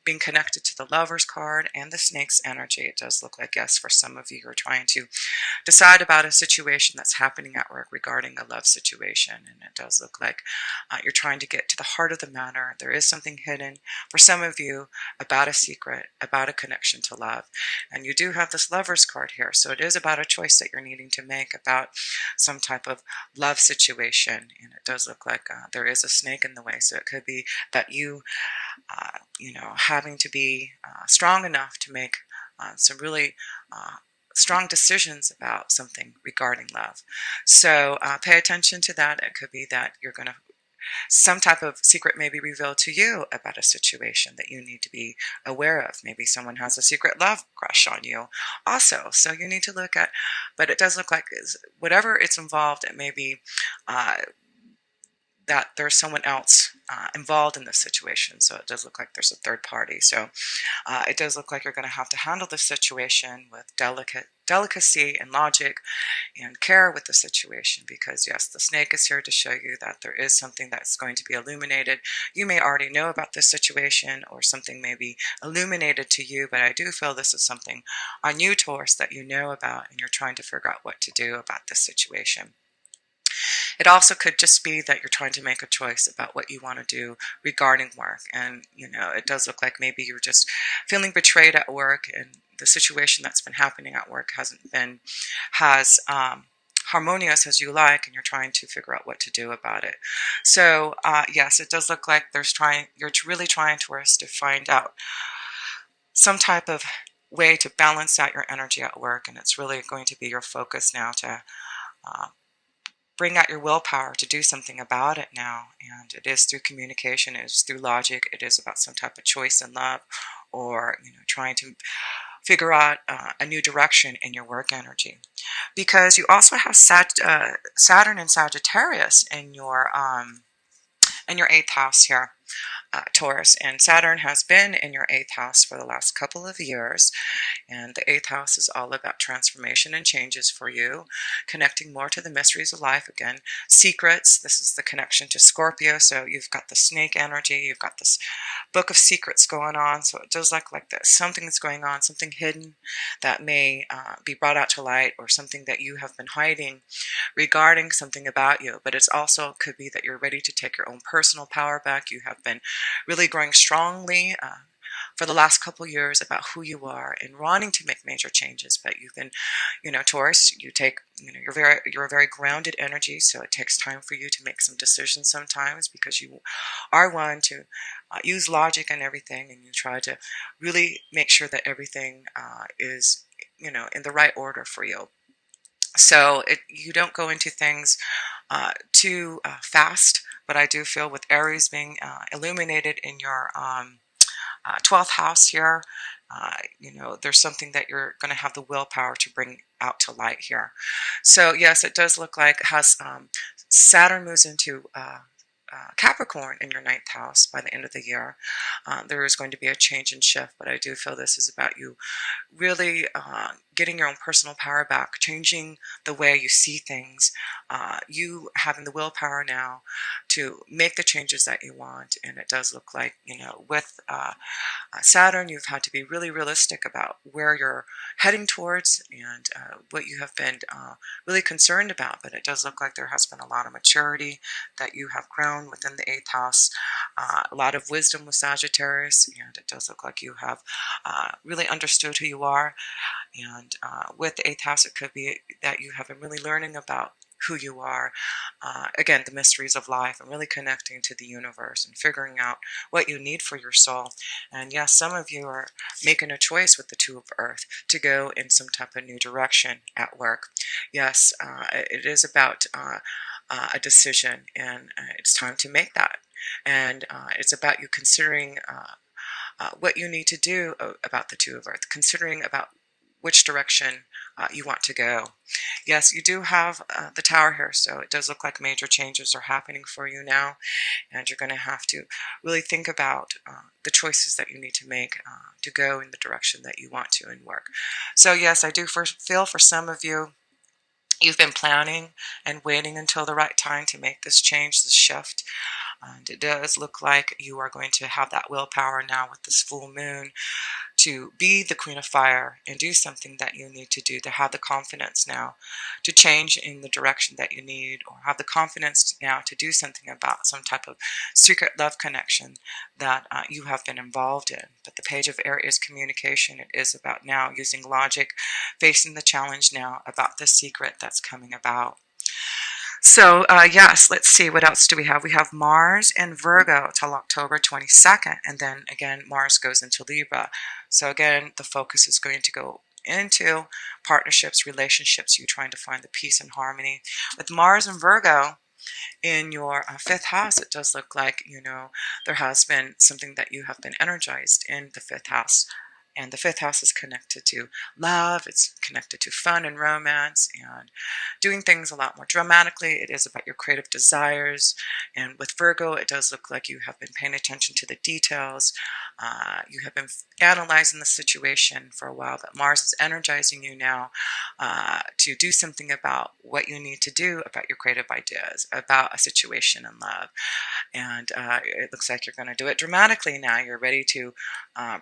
being connected to the Lover's card and the Snake's energy. It does look like, yes, for some of you, you're trying to decide about a situation that's happening at work regarding a love situation. And it does look like you're trying to get to the heart of the matter. There is something hidden for some of you about a secret, about a connection to love. And you do have this Lover's card here. So it is about a choice that you're needing to make about some type of love situation. And it does look like there is a snake in the way. So it could be that having to be strong enough to make some really strong decisions about something regarding love. So pay attention to that. It could be that you're going to, some type of secret may be revealed to you about a situation that you need to be aware of. Maybe someone has a secret love crush on you also. So you need to look at, but it does look like whatever it's involved, it may be that there's someone else involved in this situation. So it does look like there's a third party. So it does look like you're going to have to handle this situation with delicacy and logic and care with the situation, because yes, the snake is here to show you that there is something that's going to be illuminated. You may already know about this situation, or something may be illuminated to you, but I do feel this is something on you, Taurus, that you know about, and you're trying to figure out what to do about this situation. It also could just be that you're trying to make a choice about what you want to do regarding work. And, it does look like maybe you're just feeling betrayed at work, and the situation that's been happening at work hasn't been as harmonious as you like, and you're trying to figure out what to do about it. So, yes, it does look like you're really trying, Taurus, to find out some type of way to balance out your energy at work, and it's really going to be your focus now to bring out your willpower to do something about it now. And it is through communication, it is through logic, it is about some type of choice in love, or trying to figure out a new direction in your work energy. Because you also have Saturn and Sagittarius in your 8th house here, Taurus, and Saturn has been in your 8th house for the last couple of years, and the 8th house is all about transformation and changes for you, connecting more to the mysteries of life. Again, secrets. This is the connection to Scorpio, so you've got the snake energy, you've got this book of secrets going on. So it does look like that something is going on, something hidden that may be brought out to light, or something that you have been hiding regarding something about you. But it's also could be that you're ready to take your own personal power back. You have been really growing strongly for the last couple years about who you are and wanting to make major changes. But you've been, Taurus, you're a very grounded energy, so it takes time for you to make some decisions sometimes, because you are one to use logic and everything, and you try to really make sure that everything is, in the right order for you. So you don't go into things too fast, but I do feel with Aries being illuminated in your 12th house here, there's something that you're going to have the willpower to bring out to light here. So yes, it does look like has Saturn moves into Capricorn in your 9th house by the end of the year. There is going to be a change and shift, but I do feel this is about you really getting your own personal power back, changing the way you see things, you having the willpower now to make the changes that you want. And it does look like, with Saturn, you've had to be really realistic about where you're heading towards, and what you have been really concerned about. But it does look like there has been a lot of maturity that you have grown within the 8th house, a lot of wisdom with Sagittarius, and it does look like you have really understood who you are. And with the 8th house, it could be that you have been really learning about who you are, again, the mysteries of life, and really connecting to the universe and figuring out what you need for your soul. And yes, some of you are making a choice with the Two of Earth to go in some type of new direction at work. Yes, it is about a decision, and it's time to make that. And it's about you considering what you need to do about the Two of Earth, considering about which direction you want to go. Yes, you do have the Tower here, so it does look like major changes are happening for you now, and you're going to have to really think about the choices that you need to make to go in the direction that you want to in work. So yes, I do feel for some of you, you've been planning and waiting until the right time to make this change, this shift. And it does look like you are going to have that willpower now with this full moon to be the Queen of Fire and do something that you need to do, to have the confidence now to change in the direction that you need, or have the confidence now to do something about some type of secret love connection that you have been involved in. But the Page of Air is communication. It is about now using logic, facing the challenge now about the secret that's coming about. So, yes, let's see, what else do we have? We have Mars and Virgo till October 22nd, and then again, Mars goes into Libra. So again, the focus is going to go into partnerships, relationships, you trying to find the peace and harmony. With Mars and Virgo in your fifth house, it does look like, there has been something that you have been energized in the fifth house. And the fifth house is connected to love. It's connected to fun and romance and doing things a lot more dramatically. It is about your creative desires. And with Virgo, it does look like you have been paying attention to the details. You have been analyzing the situation for a while, but Mars is energizing you now to do something about what you need to do about your creative ideas, about a situation in love. And it looks like you're going to do it dramatically now. You're ready to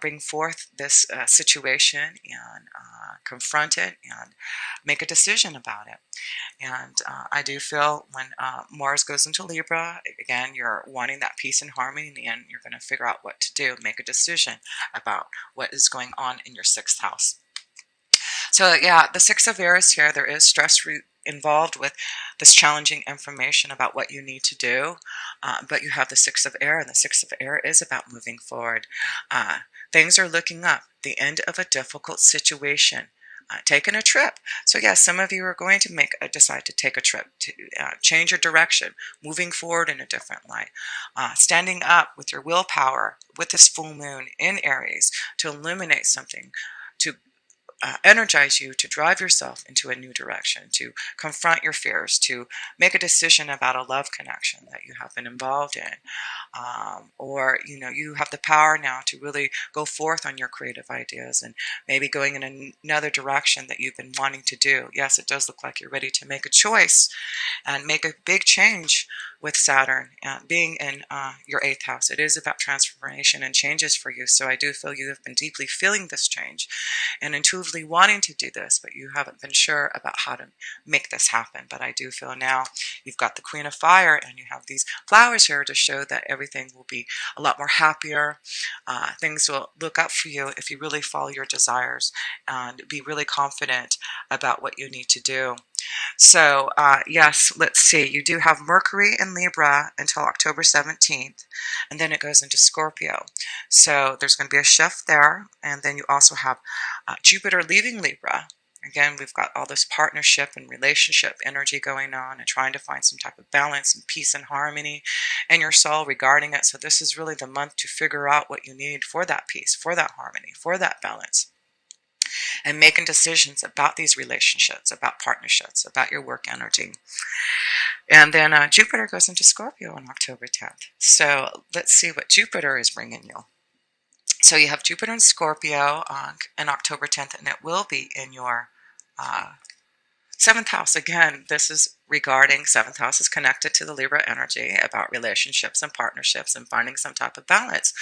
bring forth this situation and confront it and make a decision about it. And I do feel when Mars goes into Libra, again, you're wanting that peace and harmony, and you're going to figure out what to do, make a decision about what is going on in your sixth house. So yeah, the Six of Air is here. There is stress involved with this challenging information about what you need to do, but you have the Six of Air, and the Six of Air is about moving forward. Things are looking up, the end of a difficult situation. Taking a trip. So yes, some of you are going to decide to take a trip, to change your direction, moving forward in a different light, standing up with your willpower with this full moon in Aries to illuminate something, to energize you to drive yourself into a new direction, to confront your fears, to make a decision about a love connection that you have been involved in. Or, you have the power now to really go forth on your creative ideas and maybe going in another direction that you've been wanting to do. Yes, it does look like you're ready to make a choice and make a big change with Saturn being in your eighth house. It is about transformation and changes for you. So I do feel you have been deeply feeling this change and intuitively wanting to do this, but you haven't been sure about how to make this happen. But I do feel now you've got the Queen of Fire, and you have these flowers here to show that everything will be a lot more happier. Things will look up for you if you really follow your desires and be really confident about what you need to do. So yes, let's see. You do have Mercury in Libra until October 17th, and then it goes into Scorpio. So there's going to be a shift there, and then you also have Jupiter leaving Libra. Again, we've got all this partnership and relationship energy going on and trying to find some type of balance and peace and harmony in your soul regarding it. So this is really the month to figure out what you need for that peace, for that harmony, for that balance, and making decisions about these relationships, about partnerships, about your work energy. And then Jupiter goes into Scorpio on October 10th. So let's see what Jupiter is bringing you. So you have Jupiter in Scorpio on October 10th, and it will be in your seventh house. Again, this is regarding seventh house is connected to the Libra energy about relationships and partnerships and finding some type of balance.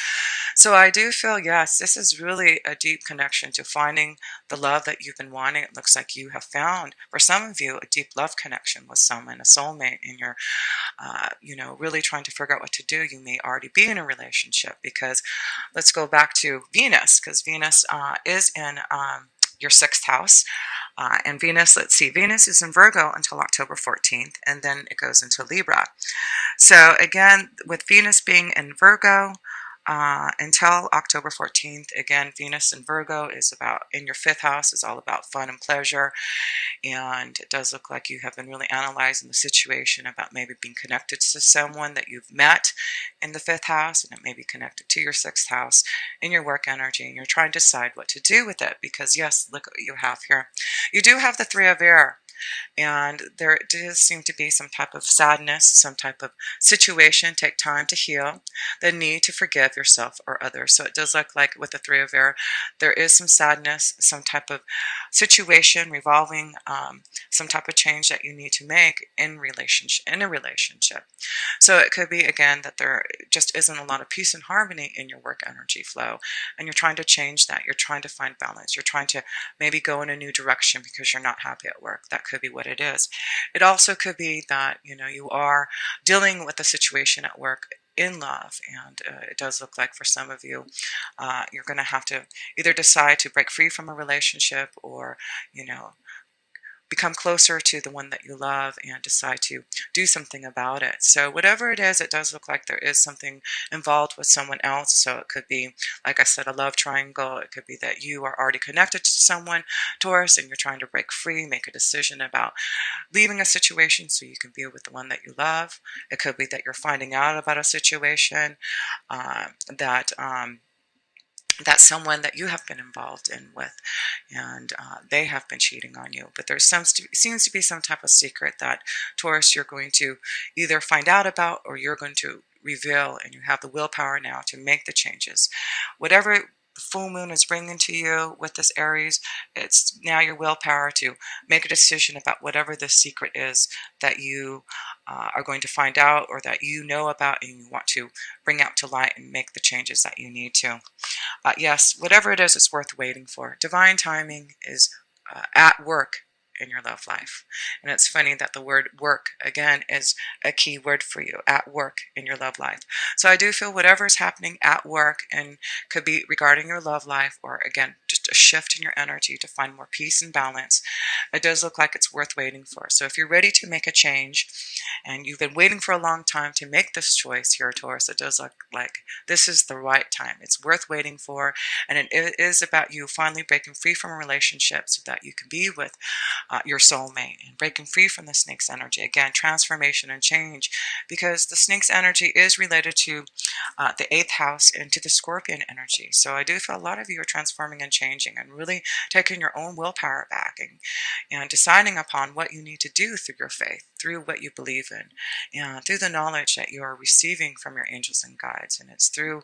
So I do feel, yes, this is really a deep connection to finding the love that you've been wanting. It looks like you have found, for some of you, a deep love connection with someone, a soulmate, and you're, really trying to figure out what to do. You may already be in a relationship, because let's go back to Venus, because Venus is in your sixth house. And Venus, let's see, Venus is in Virgo until October 14th, and then it goes into Libra. So again, with Venus being in Virgo until October 14th, again, Venus in Virgo is about, in your fifth house, is all about fun and pleasure. And it does look like you have been really analyzing the situation about maybe being connected to someone that you've met in the fifth house, and it may be connected to your sixth house in your work energy, and you're trying to decide what to do with it, because yes, look what you have here. You do have the Three of Air. And there does seem to be some type of sadness, some type of situation, take time to heal, the need to forgive yourself or others. So it does look like with the Three of Air, there is some sadness, some type of situation revolving some type of change that you need to make in a relationship. So it could be again that there just isn't a lot of peace and harmony in your work energy flow, and you're trying to change that. You're trying to find balance. You're trying to maybe go in a new direction because you're not happy at work. That could be what it is. It also could be that you are dealing with a situation at work in love, and it does look like for some of you you're going to have to either decide to break free from a relationship, or you know become closer to the one that you love and decide to do something about it. So whatever it is, it does look like there is something involved with someone else. So it could be, like I said, a love triangle. It could be that you are already connected to someone, Taurus, and you're trying to break free, make a decision about leaving a situation so you can be with the one that you love. It could be that you're finding out about a situation that that's someone that you have been involved in with, and they have been cheating on you. But there's seems to be some type of secret that, Taurus, you're going to either find out about or you're going to reveal, and you have the willpower now to make the changes. Whatever the full moon is bringing to you with this Aries, it's now your willpower to make a decision about whatever the secret is that you are going to find out, or that you know about and you want to bring out to light and make the changes that you need to. Yes, whatever it is, it's worth waiting for. Divine timing is at work in your love life. And it's funny that the word work, again, is a key word for you, at work in your love life. So I do feel whatever is happening at work, and could be regarding your love life, or again, just a shift in your energy to find more peace and balance, it does look like it's worth waiting for. So if you're ready to make a change, and you've been waiting for a long time to make this choice here, Taurus, it does look like this is the right time. It's worth waiting for, and it is about you finally breaking free from a relationship so that you can be with your soulmate, and breaking free from the snake's energy. Again, transformation and change, because the snake's energy is related to the eighth house and to the scorpion energy. So I do feel a lot of you are transforming and changing and really taking your own willpower back, and deciding upon what you need to do through your faith, through what you believe in, and through the knowledge that you are receiving from your angels and guides. And it's through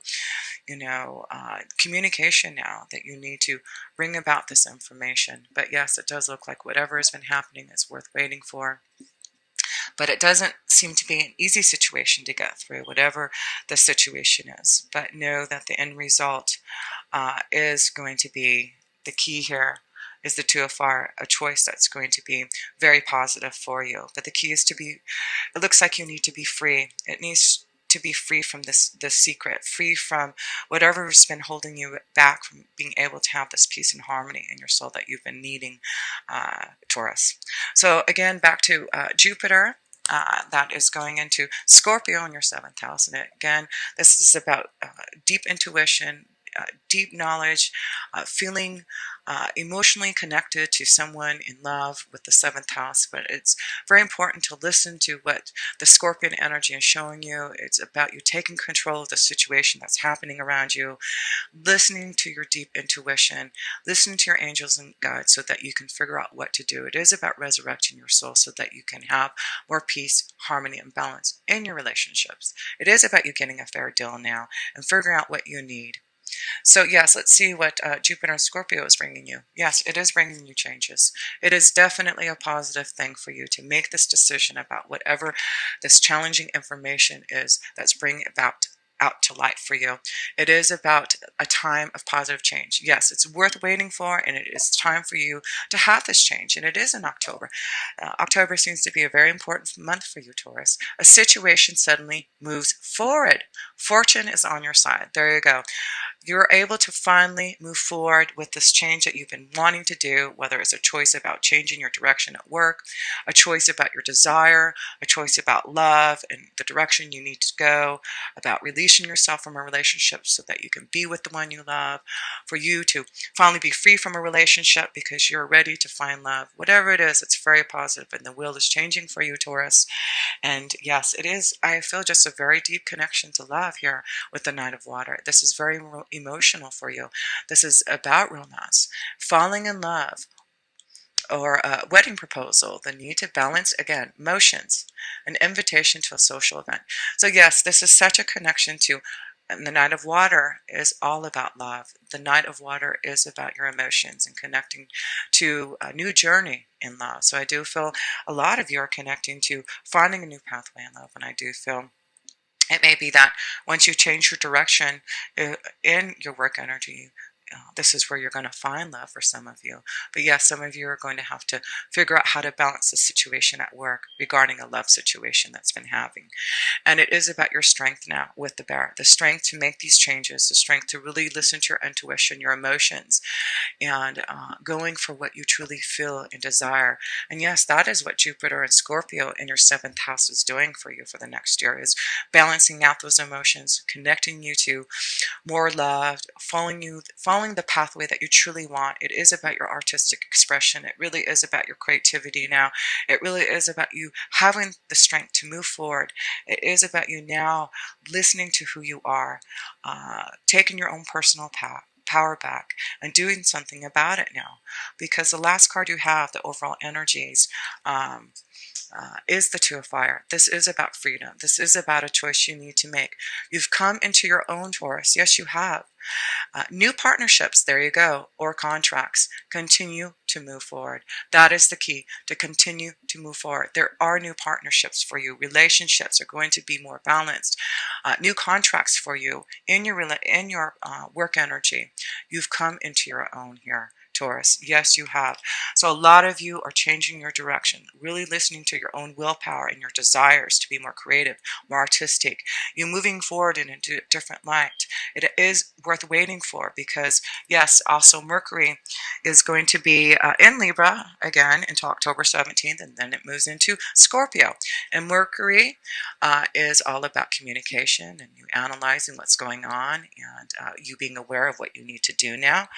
communication now that you need to bring about this information. But yes, it does look like whatever has been happening is worth waiting for. But it doesn't seem to be an easy situation to get through, whatever the situation is. But know that the end result is going to be the key here. Is the Two of Fire, a choice that's going to be very positive for you. But the key is to be, it looks like you need to be free. It needs to be free from this secret, free from whatever's been holding you back from being able to have this peace and harmony in your soul that you've been needing, Taurus. So again, back to Jupiter. That is going into Scorpio in your 7th house. And again, this is about deep intuition, deep knowledge, feeling emotionally connected to someone in love with the 7th house. But it's very important to listen to what the Scorpion energy is showing you. It's about you taking control of the situation that's happening around you, listening to your deep intuition, listening to your angels and guides so that you can figure out what to do. It is about resurrecting your soul so that you can have more peace, harmony, and balance in your relationships. It is about you getting a fair deal now and figuring out what you need. So yes, let's see what Jupiter and Scorpio is bringing you. Yes, it is bringing you changes. It is definitely a positive thing for you to make this decision about whatever this challenging information is that's bringing about out to light for you. It is about a time of positive change. Yes, it's worth waiting for, and it is time for you to have this change. And it is in October. October seems to be a very important month for you, Taurus. A situation suddenly moves forward. Fortune is on your side. There you go. You're able to finally move forward with this change that you've been wanting to do, whether it's a choice about changing your direction at work, a choice about your desire, a choice about love and the direction you need to go, about releasing yourself from a relationship so that you can be with the one you love, for you to finally be free from a relationship because you're ready to find love. Whatever it is, it's very positive, and the wheel is changing for you, Taurus. And yes, it is, I feel just a very deep connection to love here with the Knight of Water. This is very emotional for you. This is about romance, falling in love, or a wedding proposal, the need to balance, again, emotions, an invitation to a social event. So yes, this is such a connection to, and the Night of Water is all about love. The Night of Water is about your emotions and connecting to a new journey in love. So I do feel a lot of you are connecting to finding a new pathway in love, and I do feel it may be that once you change your direction in your work energy, this is where you're going to find love for some of you. But yes, some of you are going to have to figure out how to balance the situation at work regarding a love situation that's been having. And it is about your strength now with the bear, the strength to make these changes, the strength to really listen to your intuition, your emotions, and going for what you truly feel and desire. And yes, that is what Jupiter and Scorpio in your seventh house is doing for you for the next year, is balancing out those emotions, connecting you to more loved, following the pathway that you truly want. It is about your artistic expression. It really is about your creativity now. It really is about you having the strength to move forward. It is about you now listening to who you are, taking your own personal power back and doing something about it now, because the last card you have, the overall energies, is the Two of Fire. This is about freedom. This is about a choice you need to make. You've come into your own, Taurus. Yes, you have. New partnerships, there you go, or contracts. Continue to move forward. That is the key, to continue to move forward. There are new partnerships for you. Relationships are going to be more balanced. New contracts for you in your work energy. You've come into your own here, Taurus. Yes, you have. So a lot of you are changing your direction, really listening to your own willpower and your desires to be more creative, more artistic. You're moving forward in a different light. It is worth waiting for, because yes, also Mercury is going to be in Libra again until October 17th, and then it moves into Scorpio. And Mercury is all about communication and you analyzing what's going on, and you being aware of what you need to do now.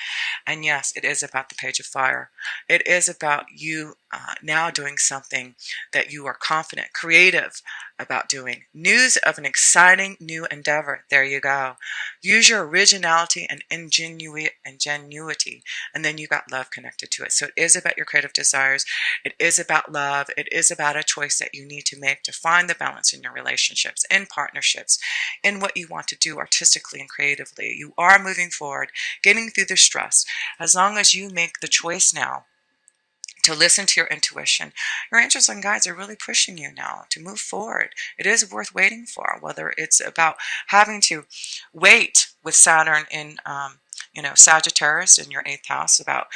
And yes, it is about the Page of Fire. It is about you now doing something that you are confident, creative about doing. News of an exciting new endeavor. There you go. Use your originality and ingenuity, and then you got love connected to it. So it is about your creative desires. It is about love. It is about a choice that you need to make to find the balance in your relationships, in partnerships, in what you want to do artistically and creatively. You are moving forward, getting through the stress. As long as you make the choice now to listen to your intuition, your angels and guides are really pushing you now to move forward. It is worth waiting for, whether it's about having to wait with Saturn in Sagittarius in your 8th house, about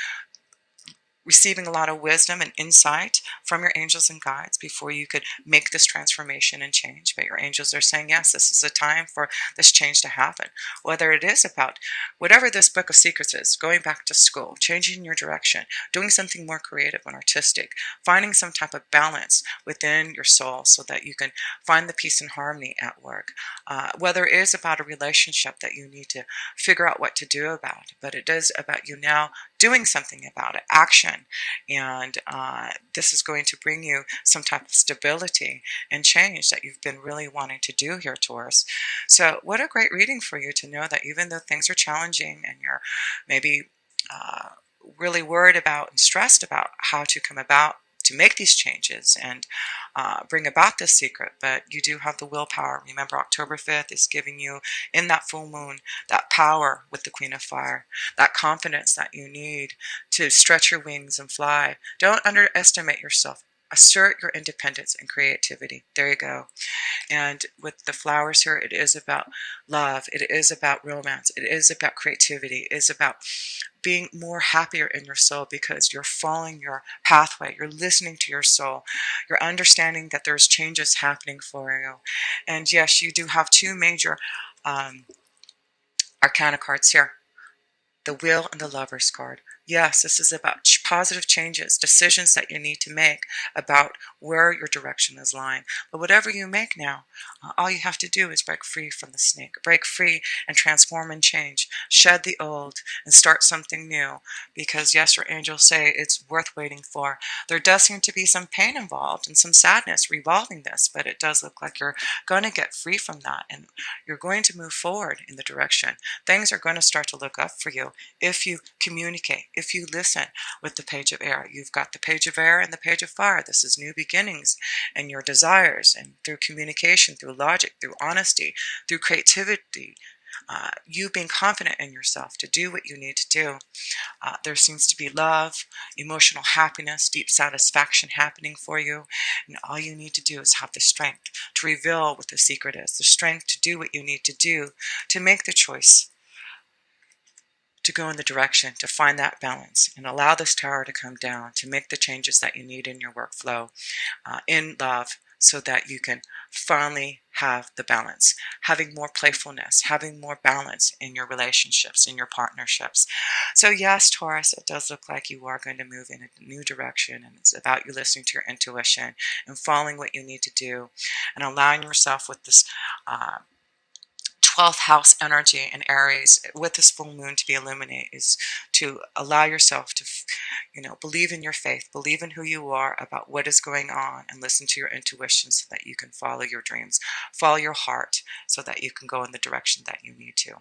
receiving a lot of wisdom and insight from your angels and guides before you could make this transformation and change. But your angels are saying, yes, this is a time for this change to happen. Whether it is about whatever this book of secrets is, going back to school, changing your direction, doing something more creative and artistic, finding some type of balance within your soul so that you can find the peace and harmony at work. Whether it is about a relationship that you need to figure out what to do about, but it is about you now doing something about it, action. And this is going to bring you some type of stability and change that you've been really wanting to do here, Taurus. So what a great reading for you to know that even though things are challenging and you're maybe really worried about and stressed about how to come about to make these changes and bring about this secret, but you do have the willpower. Remember, October 5th is giving you, in that full moon, that power with the Queen of Fire, that confidence that you need to stretch your wings and fly. Don't underestimate yourself. Assert your independence and creativity. There you go. And with the flowers here, it is about love. It is about romance. It is about creativity. It is about being more happier in your soul because you're following your pathway. You're listening to your soul. You're understanding that there's changes happening for you. And yes, you do have two major arcana cards here. The Wheel and the Lover's card. Yes, this is about positive changes, decisions that you need to make about where your direction is lying. But whatever you make now, all you have to do is break free from the snake. Break free and transform and change. Shed the old and start something new. Because yes, your angels say it's worth waiting for. There does seem to be some pain involved and some sadness revolving this, but it does look like you're going to get free from that and you're going to move forward in the direction. Things are going to start to look up for you if you communicate if you listen with the Page of Air. You've got the Page of Air and the Page of Fire. This is new beginnings and your desires, and through communication, through logic, through honesty, through creativity, you being confident in yourself to do what you need to do. There seems to be love, emotional happiness, deep satisfaction happening for you. And all you need to do is have the strength to reveal what the secret is, the strength to do what you need to do, to make the choice, to go in the direction, to find that balance, and allow this tower to come down, to make the changes that you need in your workflow, in love, so that you can finally have the balance, having more playfulness, having more balance in your relationships, in your partnerships. So yes, Taurus, it does look like you are going to move in a new direction, and it's about you listening to your intuition and following what you need to do, and allowing yourself with this 12th house energy in Aries with this full moon to be illuminated, is to allow yourself to, believe in your faith, believe in who you are, about what is going on, and listen to your intuition so that you can follow your dreams, follow your heart so that you can go in the direction that you need to.